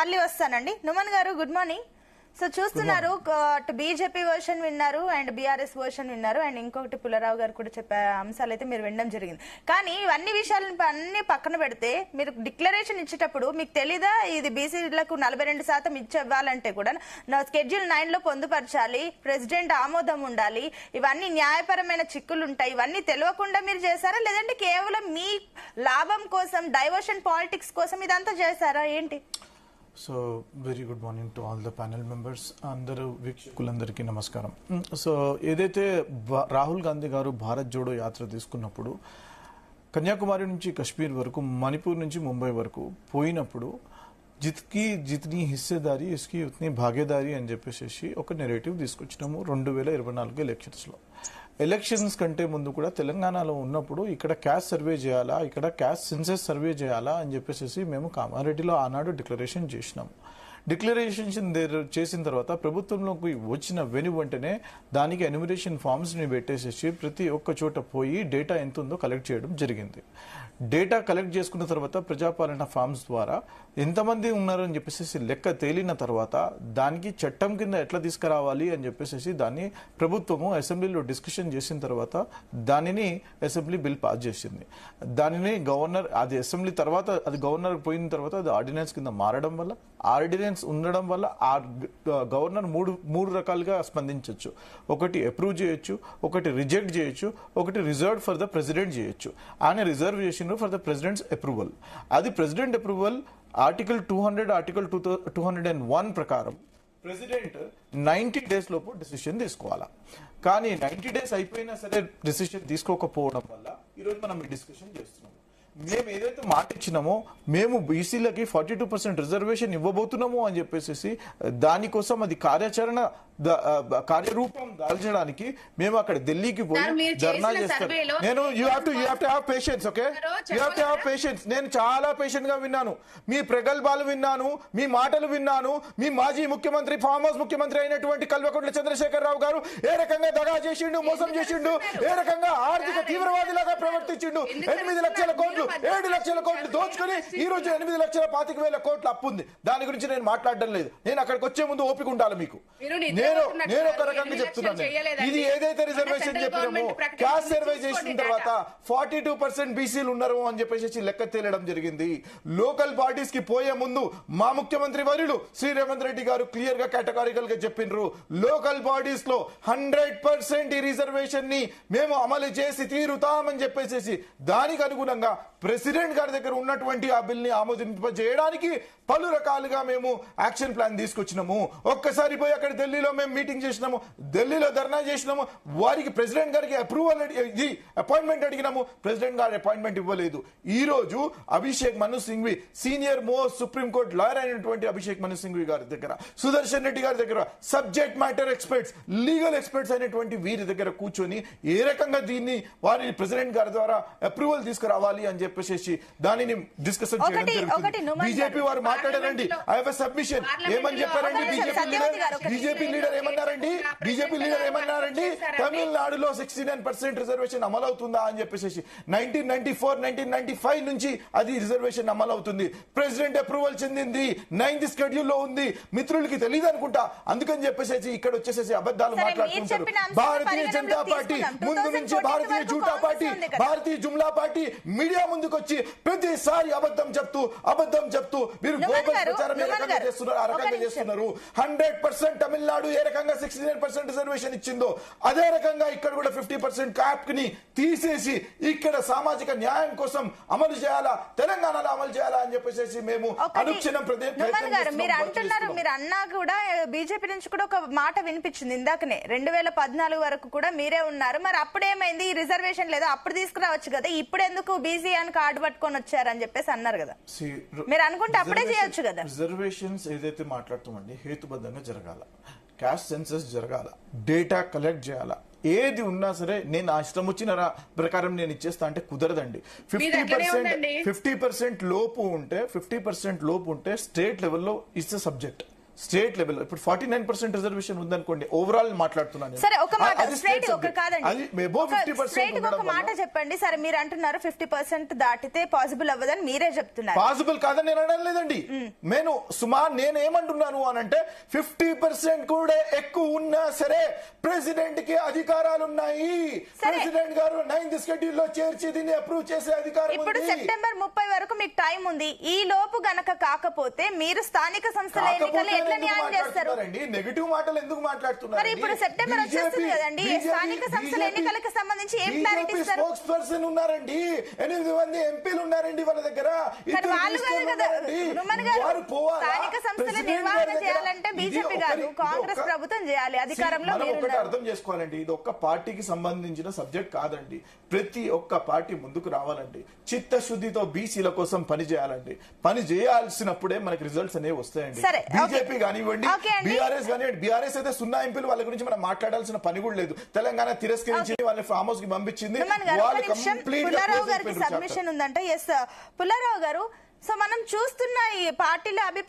మళ్ళీ వస్తానండి. నుమన్ గారు గుడ్ మార్నింగ్. సో చూస్తున్నారు, అటు బీజేపీ వర్షన్ విన్నారు అండ్ బీఆర్ఎస్ వర్షన్ విన్నారు అండ్ ఇంకొకటి పుల్లారావు గారు కూడా చెప్పే అంశాలు అయితే మీరు వినడం జరిగింది. కానీ ఇవన్నీ విషయాలను అన్ని పక్కన పెడితే మీరు డిక్లరేషన్ ఇచ్చేటప్పుడు మీకు తెలీదా ఇది బీసీలకు 42% ఇవ్వాలంటే కూడా స్కెడ్యూల్ 9 లో పొందుపరచాలి, ప్రెసిడెంట్ ఆమోదం ఉండాలి, ఇవన్నీ న్యాయపరమైన చిక్కులు ఉంటాయి, ఇవన్నీ తెలియకుండా మీరు చేశారా లేదంటే కేవలం మీ లాభం కోసం డైవర్షన్ పాలిటిక్స్ కోసం ఇదంతా చేశారా ఏంటి? So very good morning to all the panel members, అందరూ వీక్షకులందరికీ నమస్కారం. సో ఏదైతే రాహుల్ గాంధీ గారు భారత్ జోడో యాత్ర తీసుకున్నప్పుడు కన్యాకుమారి నుంచి కశ్మీర్ వరకు, మణిపూర్ నుంచి ముంబై వరకు పోయినప్పుడు జిత్కి జిత్ని హిస్సేదారీ ఇస్కి ఉత్ని భాగేదారీ అని చెప్పేసి ఒక నెరేటివ్ తీసుకొచ్చినాము 2024 ఎలక్షన్స్లో. ఎలక్షన్స్ కంటే ముందు కూడా తెలంగాణలో ఉన్నప్పుడు ఇక్కడ క్యాస్ట్ సర్వే చేయాలా, ఇక్కడ క్యాస్ట్ సెన్సస్ సర్వే చేయాలా అని చెప్పేసి మేము కామారెడ్డిలో ఆనాడు డిక్లరేషన్ చేసినాము. డిక్లరేషన్ చేసిన తర్వాత ప్రభుత్వంలోకి వచ్చిన వెంటనే దానికి ఎన్యూమరేషన్ ఫామ్స్ ని పెట్టేసేసి ప్రతి ఒక్క చోట పోయి డేటా ఎంత ఉందో కలెక్ట్ చేయడం జరిగింది. డేటా కలెక్ట్ చేసుకున్న తర్వాత ప్రజాపాలన ఫామ్స్ ద్వారా ఎంతమంది ఉన్నారని చెప్పేసి లెక్క తేలిన తర్వాత దానికి చట్టం కింద ఎట్లా తీసుకురావాలి అని చెప్పేసి దాన్ని ప్రభుత్వము అసెంబ్లీలో డిస్కషన్ చేసిన తర్వాత దానిని అసెంబ్లీ బిల్ పాస్ చేసింది. దానిని గవర్నర్, అది అసెంబ్లీ తర్వాత అది గవర్నర్ పోయిన తర్వాత అది ఆర్డినెన్స్ కింద మారడం వల్ల, ఆర్డినెన్స్ ఉండడం వల్ల ఆ గవర్నర్ మూడు రకాలుగా స్పందించవచ్చు. ఒకటి అప్రూవ్ చేయొచ్చు, ఒకటి రిజెక్ట్ చేయొచ్చు, ఒకటి రిజర్వ్ ఫర్ ద ప్రెసిడెంట్ చేయొచ్చు. ఆయన రిజర్వ్ చేసిన ఫర్ ద ప్రెసిడెంట్స్ అప్రూవల్. అది ప్రెసిడెంట్ అప్రూవల్ ఆర్టికల్ 200, ఆర్టికల్ 201 ప్రకారం ప్రెసిడెంట్ 90 days లోపు డిసిషన్ తీసుకోవాలా. కానీ 90 days అయిపోయినా సరే డిసిషన్ తీసుకోకపోవడం వల్ల ఈరోజు మనం ఈ డిస్కషన్ చేస్తున్నాం. మేము ఏదైతే మాట ఇచ్చినామో, మేము బీసీలకి 42% రిజర్వేషన్ ఇవ్వబోతున్నాము అని చెప్పేసి దానికోసం అది కార్యరూపం దాల్చడానికి మేము అక్కడ ఢిల్లీకి పోయి ధర్నా చేస్తాం. నేను you have to have patience, okay? You have to have patience. నేను చాలా పేషెంట్ గా విన్నాను, మీ ప్రగల్భాలు విన్నాను, మీ మాటలు విన్నాను. మీ మాజీ ముఖ్యమంత్రి, ఫామ్ హౌస్ ముఖ్యమంత్రి అయినటువంటి కల్వకుంట్ల చంద్రశేఖరరావు గారు ఏ రకంగా దగా చేసిండు, మోసం చేసిండు, ఏ రకంగా ఆర్థిక తీవ్రవాదిలాగా ప్రవర్తించిండు. 8 లక్షల కోట్లు, 7 లక్షల కోట్లు దోచుకుని ఈ రోజు 8,25,000 కోట్ల అప్పు ఉంది. దాని గురించి నేను మాట్లాడడం లేదు. నేను అక్కడికి వచ్చే ముందు ఓపిక ఉండాలి మీకు. నేను ఒక రకంగా చెప్తున్నాను, ఇది ఏదైతే రిజర్వేషన్ చెప్పినామో క్యాస్ట్ సర్వే చేసిన తర్వాత 42% బీసీలు ఉన్నారు అని చెప్పేసి లెక్క తేలడం జరిగింది. లోకల్ బాడీస్ కి పోయే ముందు మా ముఖ్యమంత్రి వర్యులు శ్రీ రేవంత్ రెడ్డి గారు క్లియర్ గా కేటగారికల్ గా చెప్పిండ్రు, లోకల్ బాడీస్ లో 100% ఈ రిజర్వేషన్ ని మేము అమలు చేసి తీరుతామని చెప్పేసి దానికి అనుగుణంగా ప్రెసిడెంట్ గారి దగ్గర ఉన్నటువంటి ఆ బిల్ ని ఆమోదింపజేయడానికి పలు రకాలుగా మేము యాక్షన్ ప్లాన్ తీసుకొచ్చినాము. ఒక్కసారి పోయి అక్కడ ఢిల్లీలో మేము మీటింగ్ చేసినాము, ఢిల్లీలో ధర్నా చేసినాము. వారికి ప్రెసిడెంట్ గారికి అప్రూవల్ అపాయింట్మెంట్ అడిగినాము, ప్రెసిడెంట్ గారి అపాయింట్మెంట్ ఇవ్వలేదు. ఈ రోజు Abhishek Manu Singhvi, senior most supreme court lawyer అయినటువంటి అభిషేక్ మను సింఘ్వి గారి దగ్గర, సుదర్శన్ రెడ్డి గారి దగ్గర, subject matter experts, legal experts అయినటువంటి వీరి దగ్గర కూర్చొని ఏ రకంగా దీన్ని వారి ప్రెసిడెంట్ గారి ద్వారా అప్రూవల్ తీసుకురావాలి అని చెప్పేసి దానిని డిస్కషన్ చేయడం జరుగుతుంది. బీజేపీ వారు మాట్లాడారండి, ఐ హావ్ ఎ సబ్మిషన్. ఏమని చెప్పారండి బీజేపీ లీడర్ ఏమన్నారండి? బీజేపీ లీడర్ ఏమన్నారండి? తమిళనాడులో 69% రిజర్వేషన్ అమలవుతుందా అని చెప్పేసి 1994, 1995 నుంచి అది రిజర్వేషన్ అమలవుతుంది. ప్రెసిడెంట్ అప్రూవల్ చెందింది, 9th షెడ్యూల్ లో ఉంది. మిత్రులకి తెలియదు అనుకుంటా, అందుకని చెప్పేసి ఇక్కడ వచ్చేసేసి అబద్ధాలు మాట్లాడుతుంటారు. భారతీయ జనతా పార్టీ ముందు నుంచి భారతీయ జూటా పార్టీ, భారతీయ జుమ్లా పార్టీ మీడియా ముందుకు వచ్చి ప్రతిసారి అబద్ధం చెప్తూ మీరు ప్రచారం ఏ రకంగా చేస్తున్నారు, ఆ రకంగా చేస్తున్నారు. 100% తమిళనాడు ఏ రకంగా 69% రిజర్వేషన్ ఇచ్చిందో అదే రకంగా ఇక్కడ కూడా 50% క్యాప్ ని తీసేసి ఇక్కడ సామాజిక న్యాయం కోసం అమలు చేయాలా, తెలంగాణలో అమలు చేయాలా అని చెప్పేసి మేము అనుక్షణం మీరు అన్నా కూడా బీజేపీ నుంచి కూడా ఒక మాట వినిపించింది ఇందాకనే, 2014 వరకు కూడా మీరే ఉన్నారు, మరి అప్పుడేమైంది? ఈ రిజర్వేషన్ లేదా అప్పుడు తీసుకురావచ్చు కదా, ఇప్పుడు ఎందుకు బీసీ అని కార్డు పట్టుకొని వచ్చారని చెప్పేసి అన్నారు కదా. మీరు అనుకుంటే అప్పుడే చేయొచ్చు కదా. రిజర్వేషన్స్ ఏదైతే మాట్లాడుతామండి హేతుబద్ధంగా జరగాల, క్యాస్ట్ సెన్సస్ జరగాల, డేటా కలెక్ట్ చేయాలా, ఏది ఉన్నా సరే నేను ఆ ఇష్టం వచ్చిన ప్రకారం నేను ఇచ్చేస్తా అంటే కుదరదండి. 50% లోపు ఉంటే 50% లోపు ఉంటే స్టేట్ లెవెల్లో ఇట్స్ సబ్జెక్ట్, స్టేట్ లెవెల్ ఇప్పుడు 49% రిజర్వేషన్ ఉందనుకోండి, ఓవరాల్ మాట్లాడుతున్నాను నేను. సరే ఒక మాట అది స్ట్రైట్ state ఒక subject. కాదండి, అది above 50% స్ట్రైట్ ఒక ఉండడం మాట వల్ల చెప్పండి. సరే మీరు అంటున్నారు 50% దాటితే పాసిబుల్ అవ్వదని మీరే చెప్తున్నారు. పాసిబుల్ కాదని నేను అనడం లేదండి. నేనేమంటున్నాను అనంటే 50% కూడా ఎక్కువ ఉన్నా సరే ప్రెసిడెంట్ కి అధికారాలు ఉన్నాయి. ప్రెసిడెంట్ గారు 9th షెడ్యూల్ లో చేర్చి దీన్ని అప్రూవ్ చేసే అధికారం ఇప్పుడు ఉంది. సెప్టెంబర్ 30 వరకు మీకు టైం ఉంది. ఈ లోపు గనక కాకపోతే మీరు స్థానిక సంస్థల ఎన్నికలు ఎట్లా న్యాయం చేస్తారు? నెగటివ్ మాటలు ఎందుకు మాట్లాడుతున్నారు? మరి ఇప్పుడు సెప్టెంబర్ వచ్చేస్తుంది కదండి, స్థానిక సంస్థల ఎన్నికలకు సంబంధించి ఏం క్లారిటీ ఇస్తారు? స్పోక్స్ పర్సన్ ఉన్నారండి, 8 మంది ఎంపీలు ఉన్నారండి వాళ్ళ దగ్గర. వాళ్ళు కాదు కదా రుమన్ గారు, స్థానిక సంస్థల నిర్వహణ చేయాలంటే బీజేపీ కాదు కాంగ్రెస్ ప్రభుత్వం చేయాలి. అధికారంలో ఒకటి అర్థం చేసుకోవాలండి, ఇది ఒక్క పార్టీకి సంబంధించిన సబ్జెక్ట్ కాదండి. ప్రతి ఒక్క పార్టీ ముందుకు రావాలండి, చిత్తశుద్ధితో బీసీల కోసం పని చేయాలండి. పని చేయాల్సినప్పుడే మనకి రిజల్ట్స్ అనేవి వస్తాయండి. బీజేపీ కానివ్వండి, బీఆర్ఎస్ కానివ్వండి. బీఆర్ఎస్ అయితే 0 ఎంపీలు, వాళ్ళ గురించి మనం మాట్లాడాల్సిన పని కూడా లేదు. తెలంగాణ తిరస్కరించి వాళ్ళని ఫామ్ హౌస్ కి పంపించింది. వాళ్ళు కంప్లీట్ పుల్లారావు గారికి సబ్మిషన్ ఉందంటే. ఎస్ పుల్లారావు గారు, సో మనం చూస్తున్న ఈ పార్టీల అభిప్రాయం